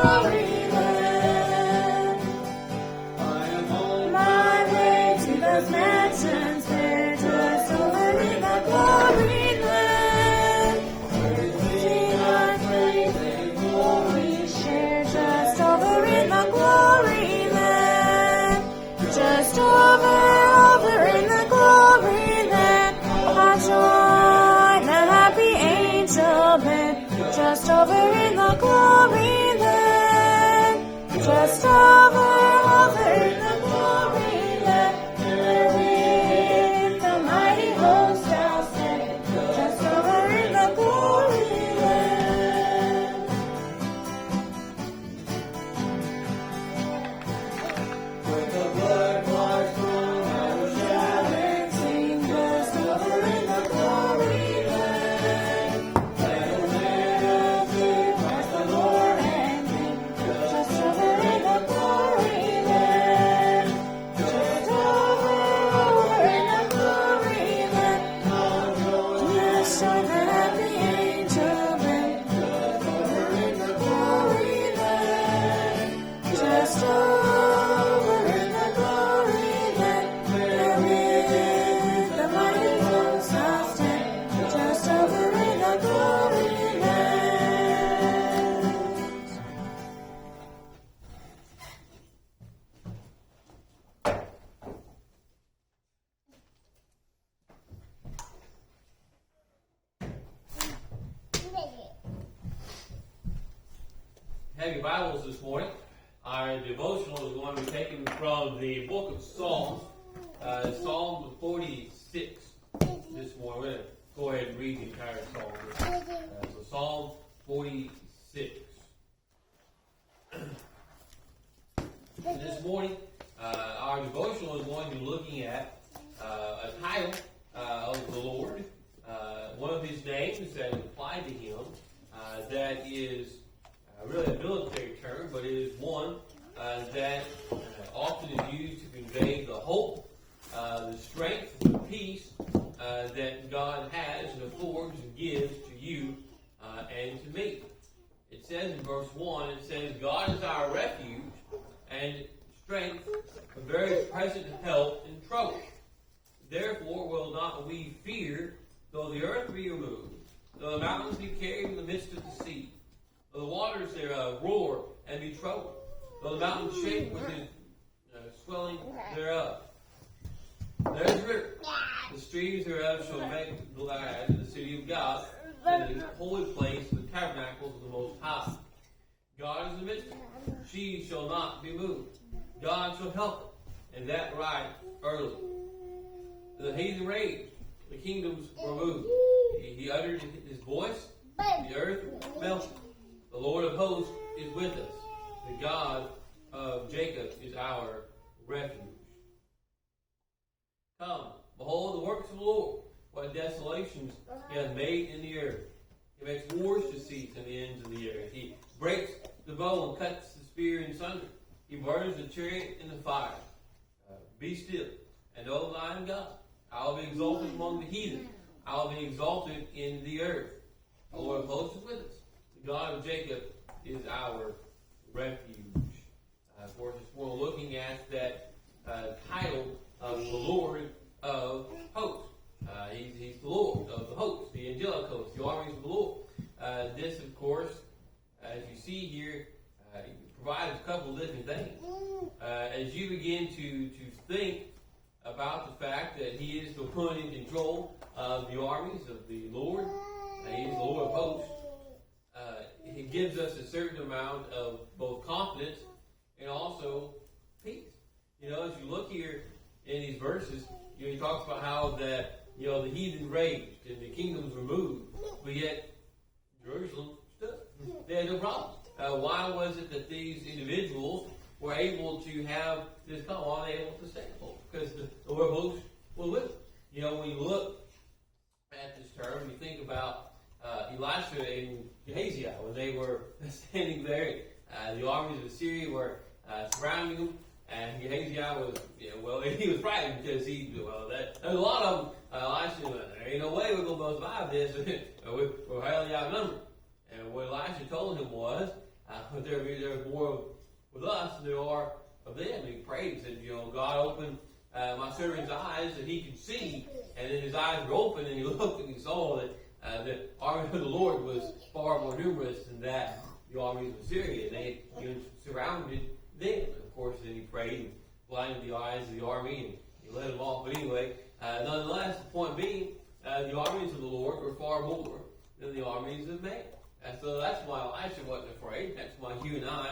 glory land. I am on my way to those mansions there, just over in the glory land. Sing our praise and glory share, just over in the glory land. Just over in the glory land. I join the happy angel band, just over in the glory land. Just over in the glory land. Where with the mighty host I'll stand, just over in the glory land. With the blood washed throne I will shout and sing, just over in the glory land. Let us live Christ the Lord and King, just over in the glory land. Just over in the glory land. Just join the happy angel band, just over in the glory land. Just over in the glory land. Where with the mighty host I'll stand, just over in the glory land. Have your Bibles this morning. Our devotional is going to be taken from the book of Psalms, Psalm 46 this morning. We're going to go ahead and read the entire psalm. So Psalm 46. This morning, our devotional is going to be looking at a title of the Lord, one of his names that is applied to him, that is really a military term, but it is one that often is used to convey the hope, the strength, the peace that God has and affords and gives to you and to me. It says in verse 1, it says, God is our refuge and strength, a very present help in trouble. Therefore will not we fear, though the earth be removed, though the mountains be carried in the midst of the sea, though the waters thereof roar and be troubled, though the mountains shake with the swelling thereof. There is a river, the streams thereof shall make glad the city of God, and the holy place, the tabernacles of the Most High. God is the midst of her. She shall not be moved. God shall help her, and that right early. The heathen raged, the kingdoms were moved. He uttered his voice, the earth melted. The Lord of hosts is with us. The God of Jacob is our refuge. Come, behold the works of the Lord, what desolations he hath made in the earth. He makes wars to cease in the ends of the earth. He breaks the bow and cuts the spear in sunder. He burns the chariot in the fire. Be still, and know that I am God. I will be exalted among the heathen. I will be exalted in the earth. The Lord of hosts is with us. The God of Jacob is our refuge. Of course, we're looking at that title of the Lord of hosts. He's the Lord of the hosts, the angelic hosts, the armies of the Lord. This, of course, as you see here, provides a couple of different things. As you begin to think about the fact that he is the one in control of the armies of the Lord, he is the Lord of hosts, it gives us a certain amount of both confidence and also peace. You know, as you look here in these verses, he talks about how that, the heathen raged and the kingdoms were moved, but yet Jerusalem stood. They had no problem. Why was it that these individuals were able to have this come? Why were they able to stand for? Because the Lord of hosts was with them. When you look at this term, you think about Elisha and Gehazi when they were standing there. The armies of Assyria were surrounding them, and Gehazi was, he was frightened because there's a lot of them. Elisha, there ain't no way we're going to survive this. We're highly outnumbered. And what Elisha told him was, But there's more with us than there are of them. He prayed and said, God opened my servant's eyes that he could see, and then his eyes were open, and he looked and he saw that the army of the Lord was far more numerous than that the armies of Syria. And they surrounded them. And of course, then he prayed and blinded the eyes of the army, and he led them off. But anyway, nonetheless, the point being, the armies of the Lord were far more than the armies of man. And so that's why Elisha wasn't afraid. That's why you and I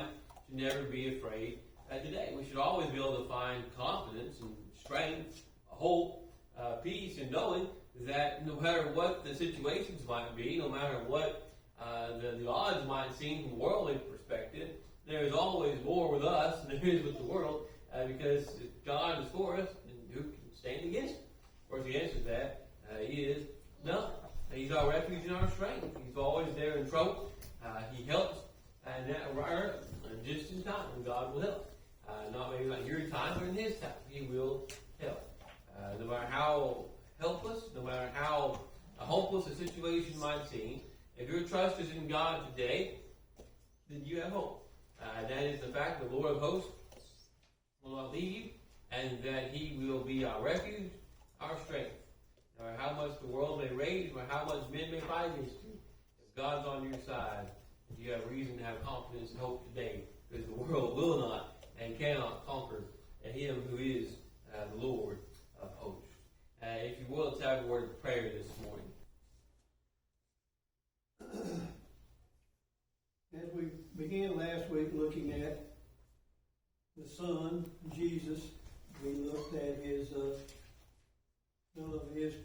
should never be afraid today. We should always be able to find confidence and strength, hope, peace in knowing that no matter what the situations might be, no matter what the odds might seem from a worldly perspective, there is always more with us than there is with the world, because if God is for us, then who can stand against us? Of course, the answer to that is no. He's our refuge and our strength. He's always there in trouble. He helps, and that right just in time, and God will help. Maybe not your time, but in His time, He will help. No matter how helpless, no matter how hopeless a situation might seem, if your trust is in God today, then you have hope. That is the fact that the Lord of hosts will not leave you, and that He will be our refuge, our strength. No matter how much the world may rage, no matter how much men may fight against you, if God's on your side, you have reason to have confidence and hope today, because the world will not and cannot conquer Him who is the Lord of hosts. If you will, let's have a word of prayer this morning. As we began last week looking at the Son, Jesus, we looked at His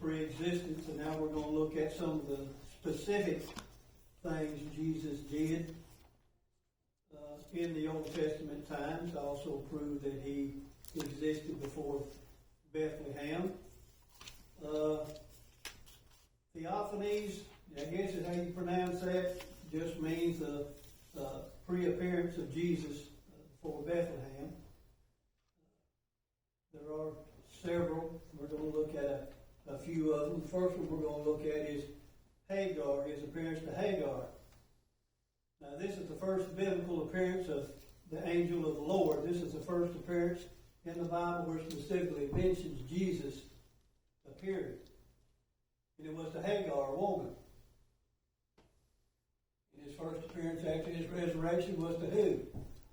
pre-existence, and now we're going to look at some of the specific things Jesus did in the Old Testament times. Also proved that He existed before Bethlehem. Theophanies, I guess is how you pronounce that, just means the pre-appearance of Jesus before Bethlehem. There are several. We're going to look at a few of them. The first one we're going to look at is Hagar, his appearance to Hagar. Now, this is the first biblical appearance of the angel of the Lord. This is the first appearance in the Bible where specifically mentions Jesus appearing. And it was to Hagar, a woman. And his first appearance after his resurrection was to who?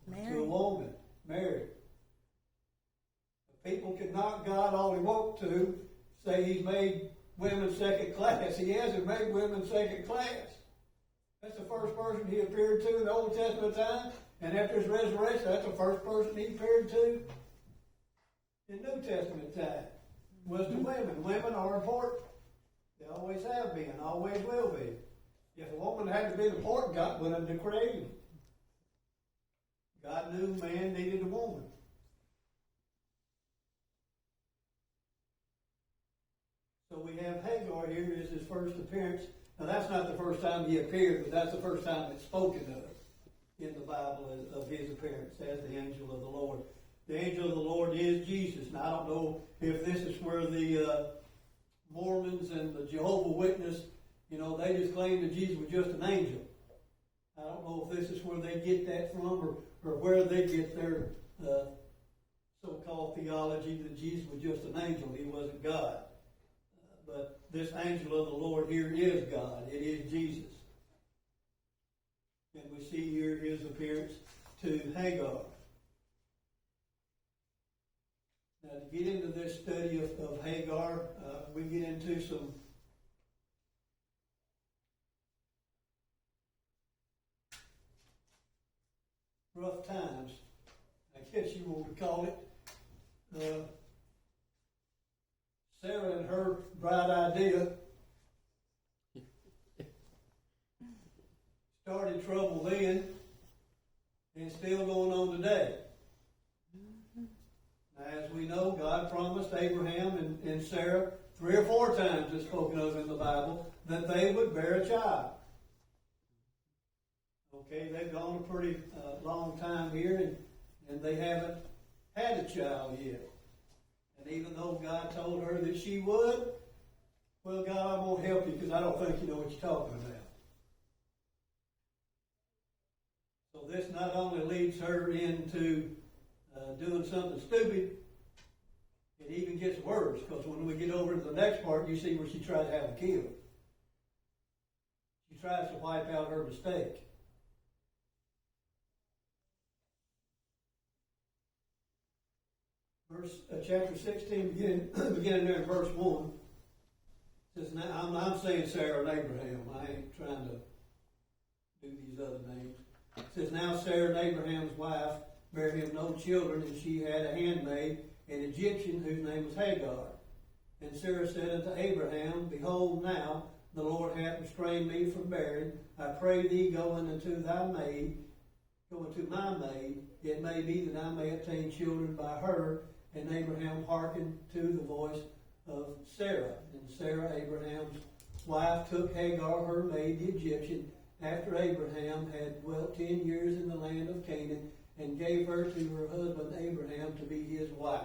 Mary. To a woman, Mary. People could knock God all he wants to, say He's made women second class. He hasn't made women second class. That's the first person He appeared to in the Old Testament time, and after His resurrection, that's the first person He appeared to in New Testament time. Was to women. Women are important. They always have been, always will be. If a woman hadn't been important, God wouldn't have created him. God knew man needed a woman. So we have Hagar here as his first appearance. Now that's not the first time he appeared, but that's the first time it's spoken of in the Bible of his appearance as the angel of the Lord. The angel of the Lord is Jesus. Now I don't know if this is where the Mormons and the Jehovah's Witness, they just claim that Jesus was just an angel. I don't know if this is where they get that from or where they get their so-called theology that Jesus was just an angel. He wasn't God. But this angel of the Lord here is God. It is Jesus. And we see here His appearance to Hagar. Now, to get into this study of Hagar, we get into some rough times, I guess you want to call it. Sarah and her bright idea started trouble then and still going on today. Now, as we know, God promised Abraham and Sarah 3 or 4 times, it's spoken of in the Bible, that they would bear a child. Okay, they've gone a pretty long time here, and they haven't had a child yet. And even though God told her that she would, well, God, I'm going to help you because I don't think you know what you're talking about. So So this not only leads her into doing something stupid, it even gets worse, because when we get over to the next part, you see where she tries to have him killed. She tries to wipe out her mistake. Chapter 16, beginning there in verse 1, says, now I'm saying Sarah and Abraham. I ain't trying to do these other names. It says, now Sarah and Abraham's wife bare him no children, and she had a handmaid, an Egyptian, whose name was Hagar. And Sarah said unto Abraham, behold, now the Lord hath restrained me from bearing. I pray thee, go unto my maid, it may be that I may obtain children by her. And Abraham hearkened to the voice of Sarah. And Sarah, Abraham's wife, took Hagar, her maid, the Egyptian, after Abraham had dwelt 10 years in the land of Canaan, and gave her to her husband Abraham to be his wife.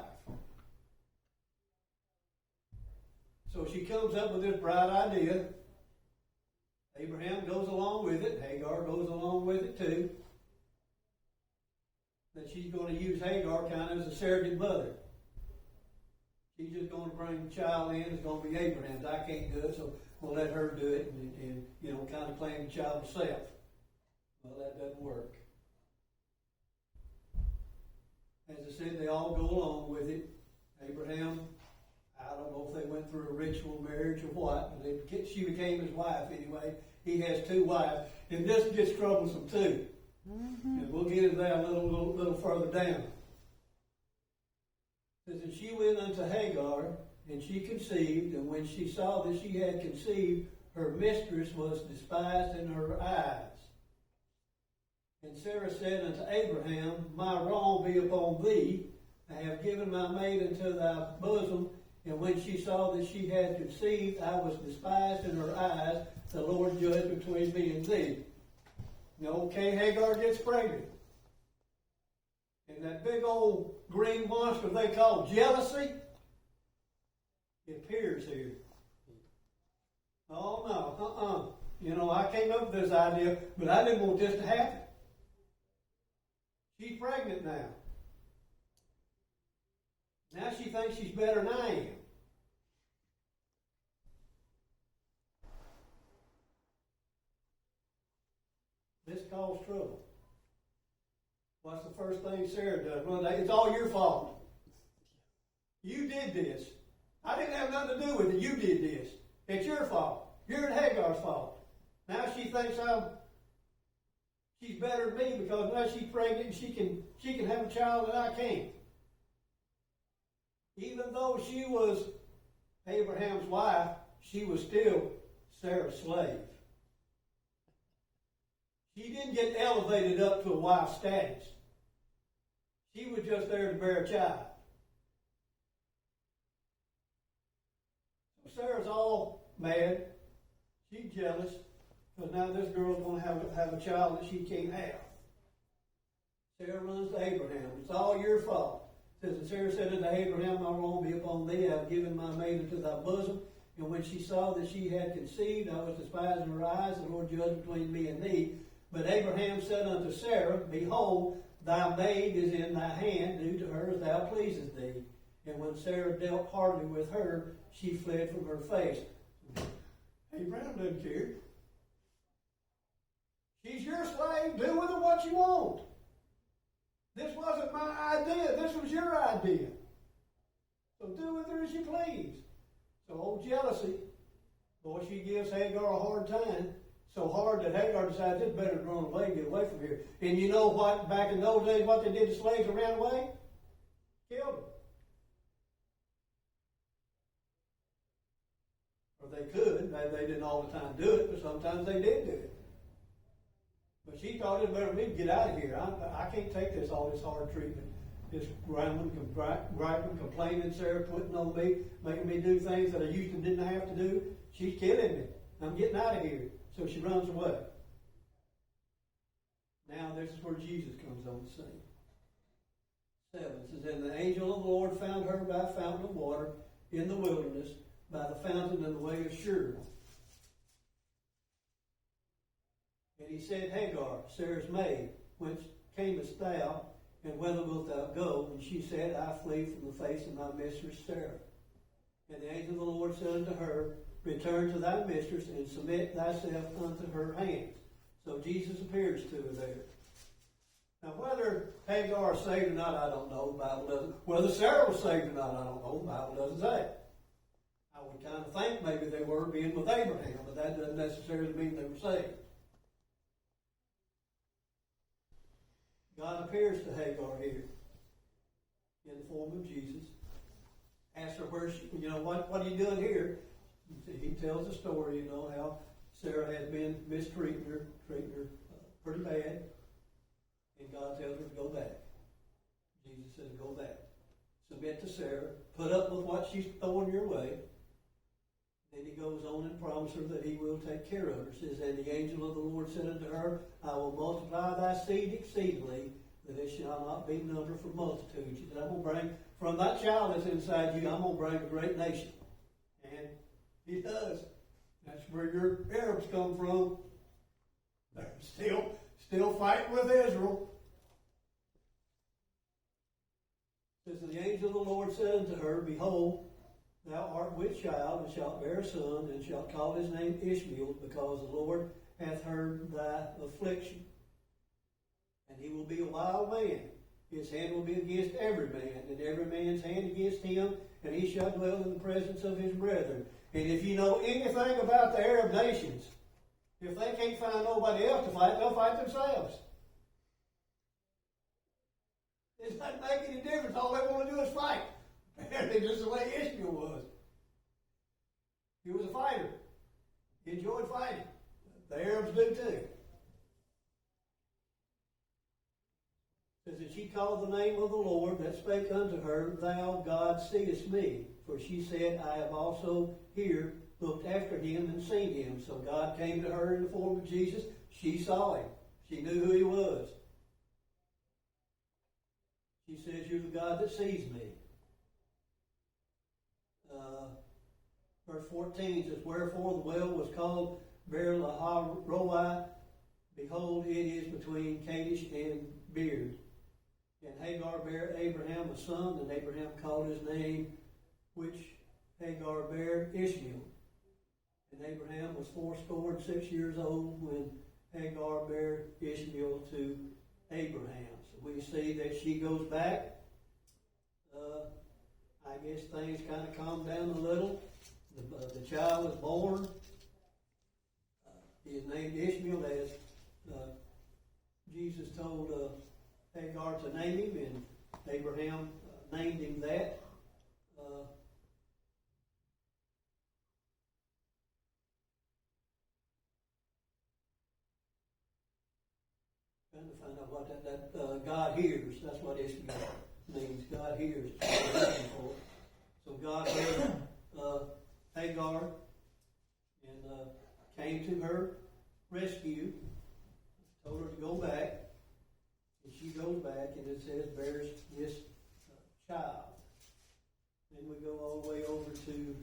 So she comes up with this bright idea. Abraham goes along with it. Hagar goes along with it too. That she's going to use Hagar kind of as a surrogate mother. She's just going to bring the child in. It's going to be Abraham's. I can't do it, so we'll let her do it and kind of claim the child herself. Well, that doesn't work. As I said, they all go along with it. Abraham, I don't know if they went through a ritual marriage or what, but she became his wife anyway. He has 2 wives, and this gets troublesome too. Mm-hmm. And we'll get into that a little further down. It says, and she went unto Hagar, and she conceived, and when she saw that she had conceived, her mistress was despised in her eyes. And Sarah said unto Abraham, my wrong be upon thee. I have given my maid into thy bosom. And when she saw that she had conceived, I was despised in her eyes. The Lord judged between me and thee. Okay, Hagar gets pregnant. And that big old green monster they call jealousy, it appears here. Oh, no, I came up with this idea, but I didn't want this to happen. She's pregnant now. Now she thinks she's better than I am. This caused trouble. What's the first thing Sarah does? Well, it's all your fault. You did this. I didn't have nothing to do with it. You did this. It's your fault. You're Hagar's fault. Now she thinks she's better than me because now she's pregnant and she can have a child and I can't. Even though she was Abraham's wife, she was still Sarah's slave. She didn't get elevated up to a wife status. She was just there to bear a child. So Sarah's all mad. She's jealous because now this girl's going to have a child that she can't have. Sarah runs to Abraham. It's all your fault. It says, and Sarah said unto Abraham, my wrong be upon thee. I have given my maid into thy bosom. And when she saw that she had conceived, I was despised in her eyes. The Lord judged between me and thee. But Abraham said unto Sarah, behold, thy maid is in thy hand. Do to her as thou pleasest thee. And when Sarah dealt hardly with her, she fled from her face. Abraham doesn't care. She's your slave. Do with her what you want. This wasn't my idea. This was your idea. So do with her as you please. So old jealousy, boy, she gives Hagar a hard time. So hard that Hagar decides it's better to run away and get away from here. And you know what, back in those days, what they did to slaves that ran away? Killed them. Or they could. They didn't all the time do it, but sometimes they did do it. But she thought it better for me to get out of here. I can't take all this hard treatment. This griping, complaining, Sarah putting on me, making me do things that I used to didn't have to do. She's killing me. I'm getting out of here. So she runs away. Now this is where Jesus comes on the scene. 7 says, and the angel of the Lord found her by a fountain of water in the wilderness, by the fountain in the way of Shur. And he said, Hagar, Sarah's maid, whence camest thou, and whither wilt thou go? And she said, I flee from the face of my mistress Sarah. And the angel of the Lord said unto her, Return to thy mistress, and submit thyself unto her hands. So Jesus appears to her there. Now, whether Hagar was saved or not, I don't know. The Bible doesn't. Whether Sarah was saved or not, I don't know. The Bible doesn't say. I would kind of think maybe they were being with Abraham, but that doesn't necessarily mean they were saved. God appears to Hagar here in the form of Jesus. Asks her where she, what are you doing here? He tells the story, how Sarah had been mistreating her, pretty bad. And God tells her to go back. Jesus says, go back. Submit to Sarah. Put up with what she's throwing your way. Then he goes on and promises her that he will take care of her. It says, and the angel of the Lord said unto her, I will multiply thy seed exceedingly, that it shall not be numbered for multitudes. He said, I'm going to bring, from that child that's inside you, I'm going to bring a great nation. And he does. That's where your Arabs come from. They're still fighting with Israel. It says, and the angel of the Lord said unto her, Behold, thou art with child, and shalt bear a son, and shalt call his name Ishmael, because the Lord hath heard thy affliction. And he will be a wild man. His hand will be against every man, and every man's hand against him, and he shall dwell in the presence of his brethren. And if you know anything about the Arab nations, if they can't find nobody else to fight, they'll fight themselves. It doesn't make any difference. All they want to do is fight. Apparently, just the way Ishmael was. He was a fighter. He enjoyed fighting. The Arabs do too. It says that she called the name of the Lord that spake unto her, Thou, God, seest me. For she said, I have also here looked after him and seen him. So God came to her in the form of Jesus. She saw him. She knew who he was. She says, You're the God that sees me. Verse 14 says, Wherefore the well was called Beer-lahai-roi. Behold, it is between Kadesh and Beer. And Hagar bare Abraham a son, and Abraham called his name, which Hagar bare Ishmael. And Abraham was 86 years old when Hagar bare Ishmael to Abraham. So we see that she goes back. I guess things kind of calm down a little. The child was born. He is named Ishmael, as Jesus told Hagar to name him, and Abraham named him that. Trying to find out what that God hears. That's what Ishmael means. God hears. So God heard Hagar and came to her rescue, told her to go back, and she goes back, and it says bears this child. Then we go all the way over to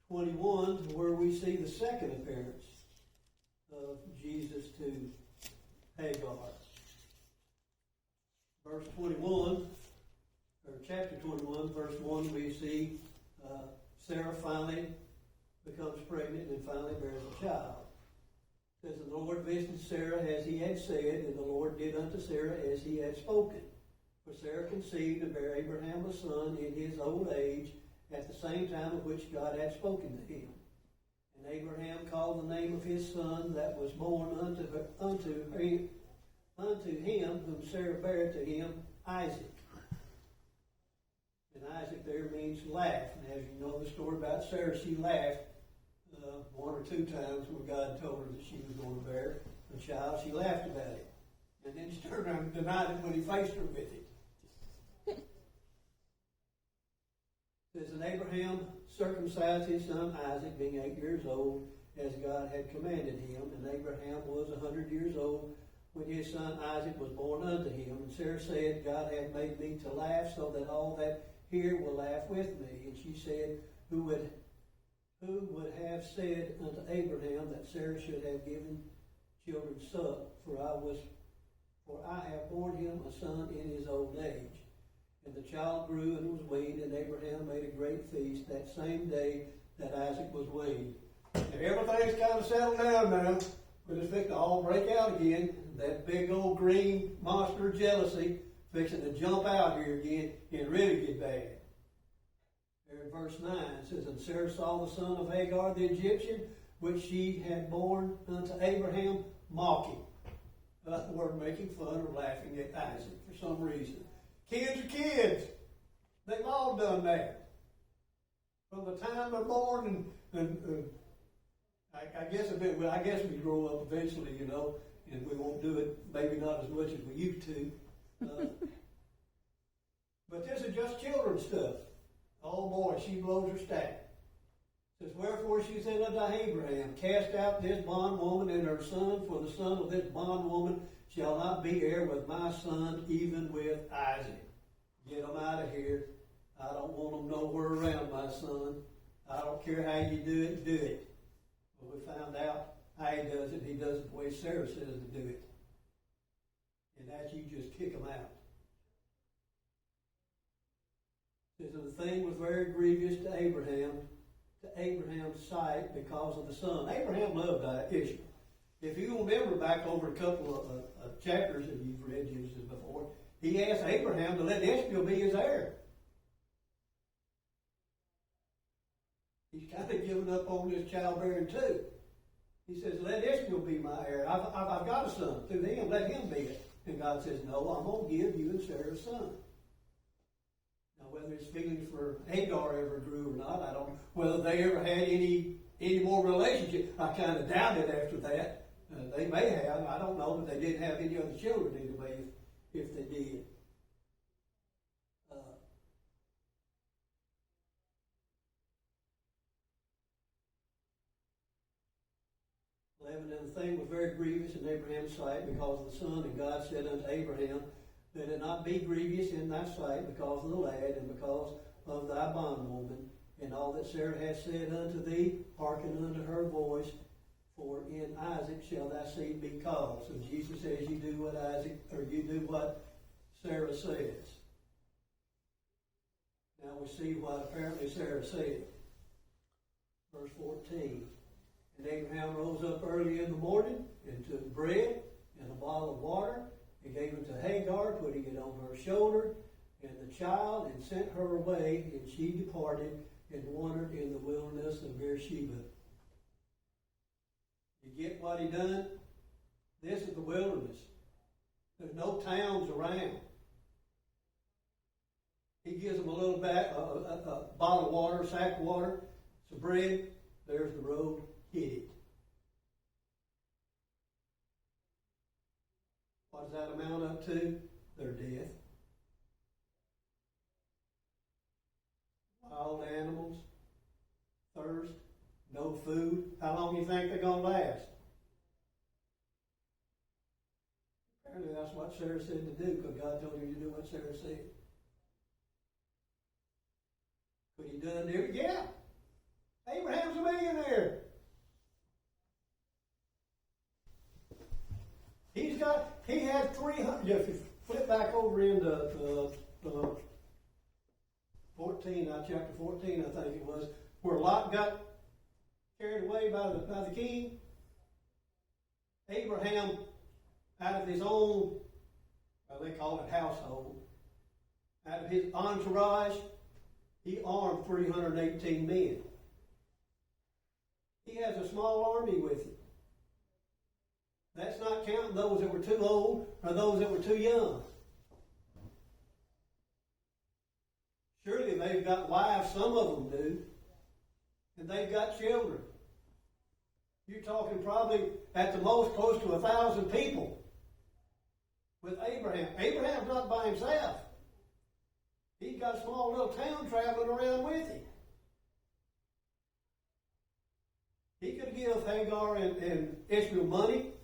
21, where we see the second appearance of Jesus to Hagar. Verse 21, or chapter 21, verse 1, we see Sarah finally becomes pregnant and finally bears a child. It says, the Lord visited Sarah as he had said, and the Lord did unto Sarah as he had spoken. For Sarah conceived and bare Abraham a son in his old age, at the same time of which God had spoken to him. And Abraham called the name of his son that was born unto him whom Sarah bare to him, Isaac. And Isaac there means laugh. And as you know the story about Sarah, she laughed one or two times when God told her that she was going to bear a child. She laughed about it. And then she turned around and denied it when he faced her with it. It says, and Abraham circumcised his son Isaac, being 8 years old, as God had commanded him. And Abraham was 100 years old when his son Isaac was born unto him. And Sarah said, God hath made me to laugh, so that all that hear will laugh with me. And she said, Who would have said unto Abraham that Sarah should have given children suck, for I have borne him a son in his old age. And the child grew and was weaned, and Abraham made a great feast that same day that Isaac was weaned. And everything's kind of settled down now, but it's fixing to all break out again. That big old green monster of jealousy fixing to jump out here again and really get bad. There in verse 9 it says, And Sarah saw the son of Hagar the Egyptian, which she had born unto Abraham, mocking. The word making fun or laughing at Isaac for some reason. Kids are kids. They've all done that. From the time they're born, and I guess we grow up eventually, you know, and we won't do it, maybe not as much as we used to. But this is just children's stuff. Oh boy, she blows her stack. It says, Wherefore she said unto Abraham, Cast out this bondwoman and her son, for the son of this bondwoman shall not be heir with my son, even with Isaac. Get them out of here. I don't want them nowhere around my son. I don't care how you do it. But we found out how he does it. He does it the way Sarah says to do it. And that's you just kick them out. It says, the thing was very grievous to Abraham's sight because of the son. Abraham loved Ishmael. If you remember back over a couple of chapters that you've read Genesis before, he asked Abraham to let Ishmael be his heir. He's kind of given up on this childbearing too. He says, let Ishmael be my heir. I've got a son through him. Let him be it. And God says, no, I'm going to give you and Sarah a son. Now, whether his feelings for Hagar ever grew or not, I don't know. Whether they ever had any more relationship, I kind of doubt it after that. They may have. I don't know, but they didn't have any other children anyway, if they did. 11, and the thing was very grievous in Abraham's sight because of the son. And God said unto Abraham, Let it not be grievous in thy sight because of the lad and because of thy bondwoman. And all that Sarah hath said unto thee, hearken unto her voice. For in Isaac shall thy seed be called. So Jesus says, you do what Sarah says. Now we see what apparently Sarah said. Verse 14. And Abraham rose up early in the morning and took bread and a bottle of water and gave it to Hagar, putting it on her shoulder and the child, and sent her away, and she departed and wandered in the wilderness of Beersheba. You get what he done? This is the wilderness. There's no towns around. He gives them a little a bottle of water, a sack of water, some bread. There's the road. Hit it. What does that amount up to? Their death. Wild animals, thirst, no food. How long do you think they're going to last? Apparently that's what Sarah said to do, because God told him to do what Sarah said. Could he done it? Yeah. Abraham's a millionaire. He had 300. If you flip back over into 14, chapter 14, I think it was, where Lot got carried away by the king. Abraham, out of his own, they call it household, out of his entourage, he armed 318 men. He has a small army with him. That's not counting those that were too old or those that were too young. Surely they've got wives, some of them do, and they've got children. You're talking probably at the most close to 1,000 people with Abraham. Abraham's not by himself. He's got a small little town traveling around with him. He could give Hagar and Ishmael money.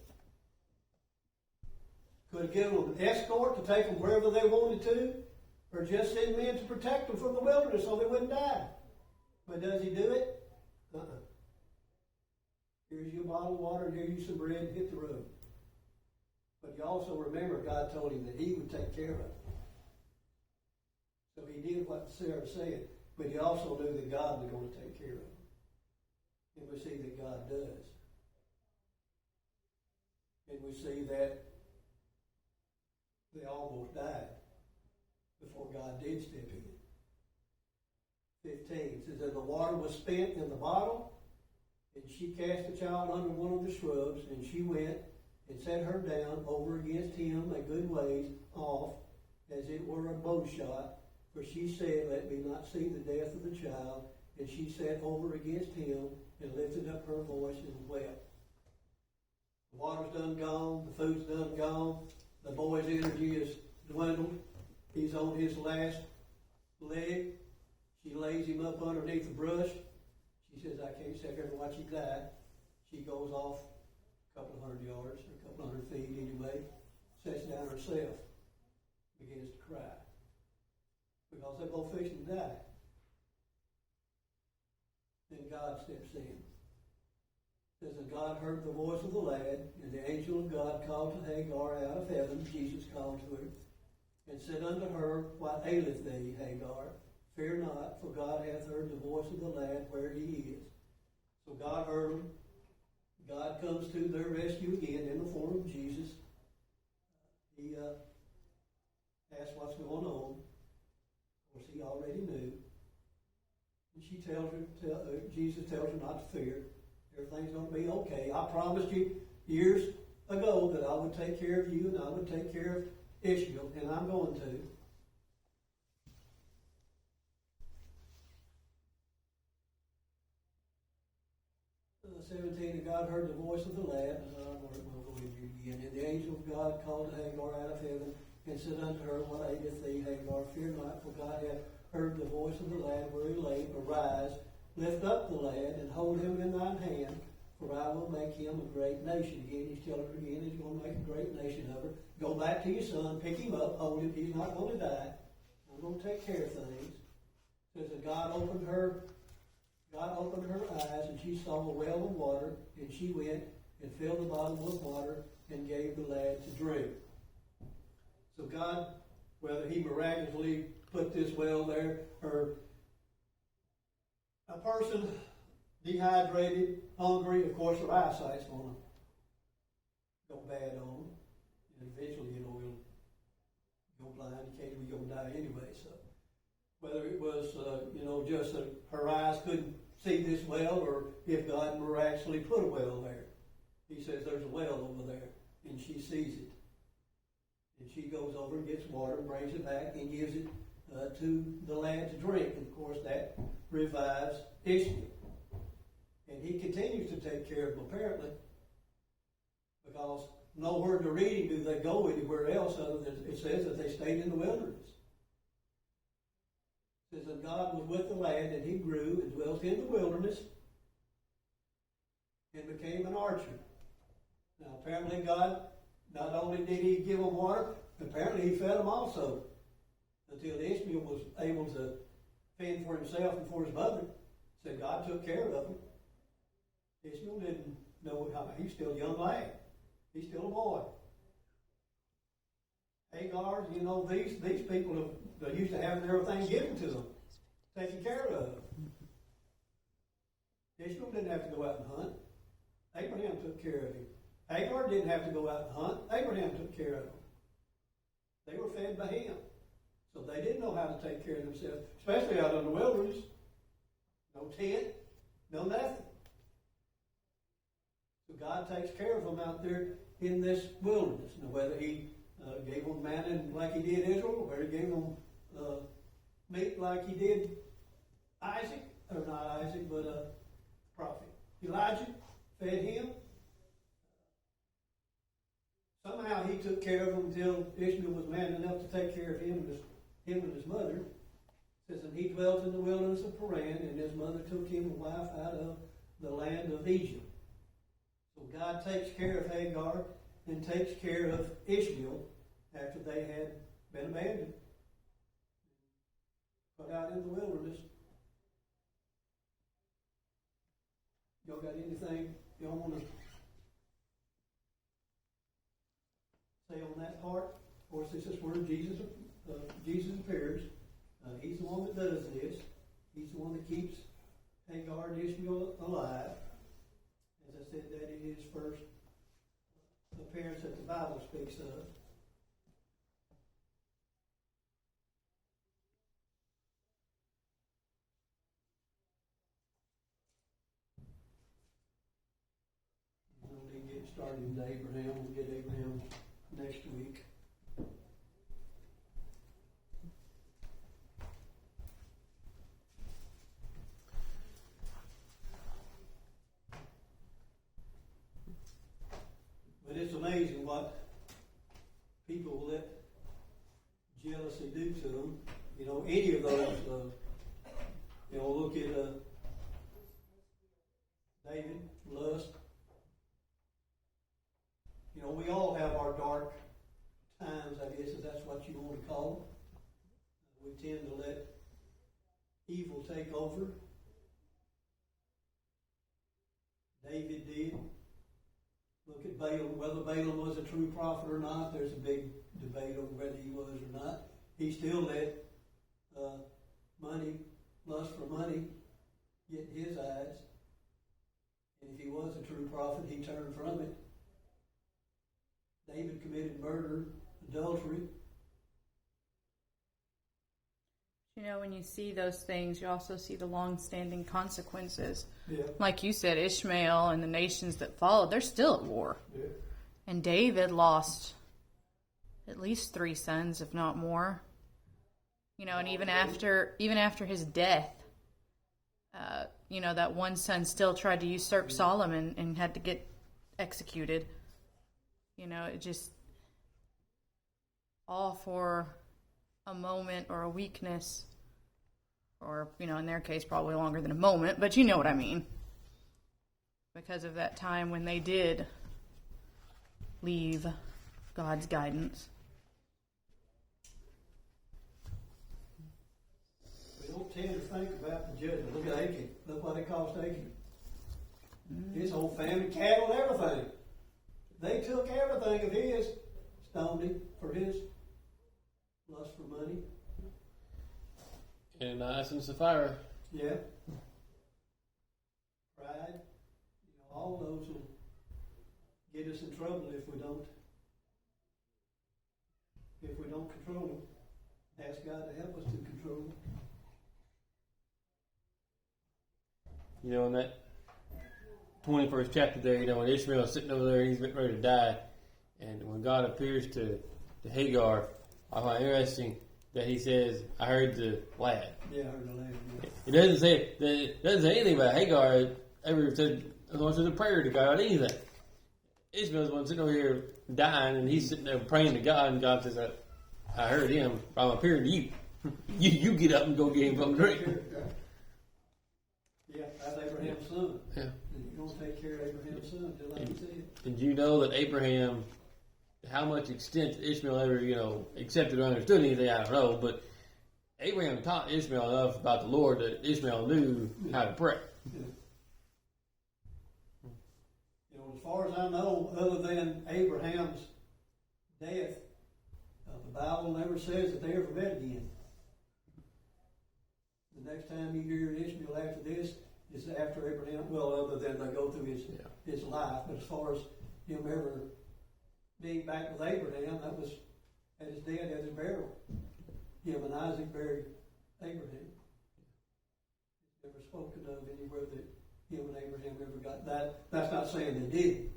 Could have given them an escort to take them wherever they wanted to, or just send men to protect them from the wilderness so they wouldn't die. But does he do it? Here's your bottle of water, and here's you some bread, and hit the road. But you also remember God told him that he would take care of it. So he did what Sarah said, but he also knew that God was going to take care of it. And we see that God does. And we see that they almost died before God did step in. 15 says, and the water was spent in the bottle, and she cast the child under one of the shrubs, and she went and set her down over against him a good ways off, as it were a bow shot. For she said, let me not see the death of the child. And she sat over against him and lifted up her voice and wept. The water's done gone, the food's done gone, the boy's energy is dwindled. He's on his last leg. She lays him up underneath the brush. She says, I can't sit here and watch him die. She goes off a couple of hundred yards, or a couple of hundred feet anyway, sits down herself, begins to cry. Because they're both fixing to die. Then God steps in. It says, and God heard the voice of the lad, and the angel of God called to Hagar out of heaven. Jesus called to her, and said unto her, what aileth thee, Hagar? Fear not, for God hath heard the voice of the lad where he is. So God heard him. God comes to their rescue again in the form of Jesus. He asks what's going on. Of course, he already knew. And she tells her, Jesus tells her not to fear. Everything's going to be okay. I promised you years ago that I would take care of you and I would take care of Ishmael, and I'm going to. 17, and God heard the voice of the lad. We'll go in here again. And the angel of God called to Hagar out of heaven and said unto her, what aileth thee, Hagar? Fear not, for God hath heard the voice of the lad where he lay. Arise, lift up the lad, and hold him in thine hand, for I will make him a great nation. Again, he's telling her again, he's going to make a great nation of her. Go back to your son, pick him up, hold him. He's not going to die. I'm going to take care of things. It says that God opened her eyes, and she saw a well of water, and she went and filled the bottom with water and gave the lad to drink. So God, whether he miraculously put this well there, or a person dehydrated, hungry, of course their eyesight's going to go bad on them. And eventually, we'll go blind. You're going to die anyway. So whether it was, just that her eyes couldn't see this well, or if God miraculously put a well there. He says there's a well over there, and she sees it. And she goes over and gets water and brings it back and gives it to the lad to drink. And of course that revives Ishmael. And he continues to take care of them apparently, because nowhere in the reading do they go anywhere else other than it says that they stayed in the wilderness. It says that God was with the lad, and he grew and dwelt in the wilderness and became an archer. Now apparently God, not only did he give them water, apparently he fed them also, until Ishmael was able to fend for himself and for his mother. So God took care of him. Ishmael didn't know how. He's still a young lad. He's still a boy. Hagar, these people are used to having everything given to them, taken care of. Ishmael didn't have to go out and hunt. Abraham took care of him. Hagar didn't have to go out and hunt. Abraham took care of them. They were fed by him. So they didn't know how to take care of themselves, especially out in the wilderness. No tent, no nothing. So God takes care of them out there in this wilderness. Now, whether he gave them manna like he did Israel, or whether he gave them meat like he did Isaac, or not Isaac, but prophet Elijah, fed him. Somehow he took care of him until Ishmael was man enough to take care of him and his mother. It says, and he dwelt in the wilderness of Paran, and his mother took him a wife out of the land of Egypt. So God takes care of Hagar and takes care of Ishmael after they had been abandoned, put out in the wilderness. Y'all got anything y'all want to part, of course, this is where Jesus appears. He's the one that does this. He's the one that keeps Hagar and Ishmael alive. As I said, that is his first appearance that the Bible speaks of. We'll be getting started with Abraham. We'll get Abraham next week. But it's amazing what people let jealousy do to them. You know, any of those, look at David, lust. You know, we all have our dark times, I guess, if that's what you want to call it. We tend to let evil take over. David did. Look at Balaam. Whether Balaam was a true prophet or not, there's a big debate over whether he was or not. He still let lust for money, get in his eyes. And if he was a true prophet, he turned from it. David committed murder, adultery. You know, when you see those things, you also see the long-standing consequences. Yeah. Like you said, Ishmael and the nations that followed, they're still at war. Yeah. And David lost at least 3 sons, if not more. You know, and even after his death, that one son still tried to usurp Solomon and had to get executed. You know, it just all for a moment or a weakness, or, in their case, probably longer than a moment, but you know what I mean. Because of that time when they did leave God's guidance. We don't tend to think about the judgment. Look at Achan. Look what it cost Achan. His whole family, cattle, everything. They took everything of his, stoned him for his lust for money. Ananias and Sapphira. Yeah. Pride. All those will get us in trouble if we don't control them. Ask God to help us to control them. In that 21st chapter there, when Ishmael is sitting over there, he's ready to die. And when God appears to Hagar, I find it interesting that he says, I heard the lad. Yeah, I heard the lad. Yeah. It doesn't say anything about Hagar ever said, going through the prayer to God, anything. Ishmael's the one sitting over here dying, and he's sitting there praying to God, and God says, I heard him, I'm appearing to you. you get up and go get him something to drink. Yeah, that's Abraham's son. Yeah. And you don't take care of Abraham's son until like you said. And you know that Abraham, how much extent Ishmael ever, accepted or understood anything, I don't know, but Abraham taught Ishmael enough about the Lord that Ishmael knew how to pray. Yeah. As far as I know, other than Abraham's death, the Bible never says that they ever met again. The next time you hear Ishmael after this is after Abraham, other than they go through his life. But as far as him ever being back with Abraham, that was at his death, at his burial. Him and Isaac buried Abraham. It's never spoken of anywhere that him and Abraham ever got that. That's not saying they did,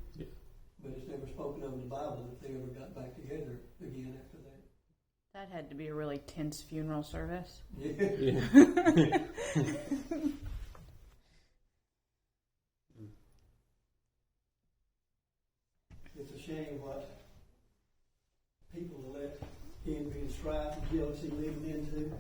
but it's never spoken of in the Bible that they ever got back together again after that. That had to be a really tense funeral service. Yeah. It's a shame what people let envy and strife and jealousy lead them into.